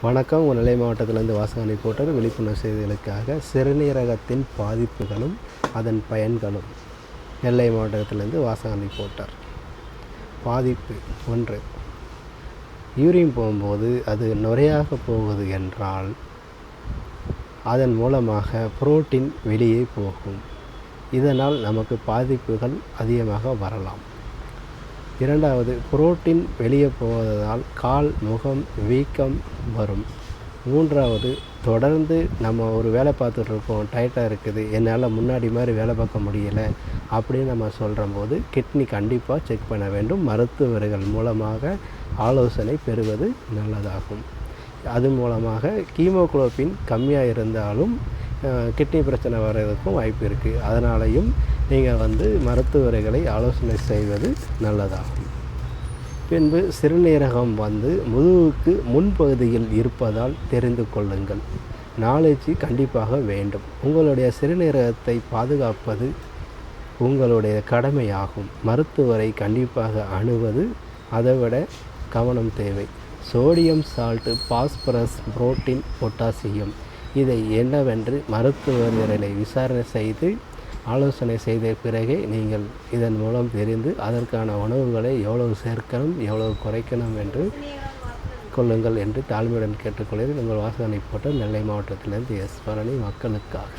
வணக்கம். உங்கள் நெல்லை மாவட்டத்திலிருந்து வாசகன் ரிப்போர்ட்டர். விழிப்புணர்வு செய்திகளுக்காக சிறுநீரகத்தின் பாதிப்புகளும் அதன் பயன்களும். நெல்லை மாவட்டத்திலிருந்து வாசகன் ரிப்போர்ட்டர். பாதிப்பு 1. யூரின் போகும்போது அது நுரையாக போகுது என்றால் அதன் மூலமாக புரோட்டீன் வெளியே போகும். இதனால் நமக்கு பாதிப்புகள் அதிகமாக வரலாம். 2. புரோட்டீன் வெளியே போவதால் கால், முகம் வீக்கம் வரும். 3. தொடர்ந்து நம்ம ஒரு வேலை பார்த்துட்ருக்கோம், டைட்டாக இருக்குது, என்னால் முன்னாடி மாதிரி வேலை பார்க்க முடியலை அப்படின்னு நம்ம சொல்கிறம்போது கிட்னி கண்டிப்பாக செக் பண்ண வேண்டும். மருத்துவர்கள் மூலமாக ஆலோசனை பெறுவது நல்லதாகும். அது மூலமாக ஹீமோகுளோபின் கம்மியாக இருந்தாலும் கிட்னி பிரச்சனை வர்றதுக்கும் வாய்ப்பு இருக்குது. அதனாலையும் நீங்கள் மருத்துவர்களை ஆலோசனை செய்வது நல்லதாகும். பின்பு சிறுநீரகம் முதுகுக்கு முன்பகுதியில் இருப்பதால் தெரிந்து கொள்ளுங்கள். நாலேஜ் கண்டிப்பாக வேண்டும். உங்களுடைய சிறுநீரகத்தை பாதுகாப்பது உங்களுடைய கடமையாகும். மருத்துவரை கண்டிப்பாக அணுவது அதைவிட கவனம் தேவை. Sodium, salt, phosphorus, protein, potassium இதை என்னவென்று மருத்துவர்களை விசாரணை செய்து ஆலோசனை செய்த பிறகே நீங்கள் இதன் மூலம் தெரிந்து அதற்கான உணவுகளை எவ்வளவு சேர்க்கணும், எவ்வளவு குறைக்கணும் என்று கொள்ளுங்கள் என்று தாழ்மையுடன் கேட்டுக்கொள்கிறேன். உங்கள் வாசகனை போட்ட நெல்லை மாவட்டத்திலிருந்து எஸ். பழனி, மக்களுக்காக.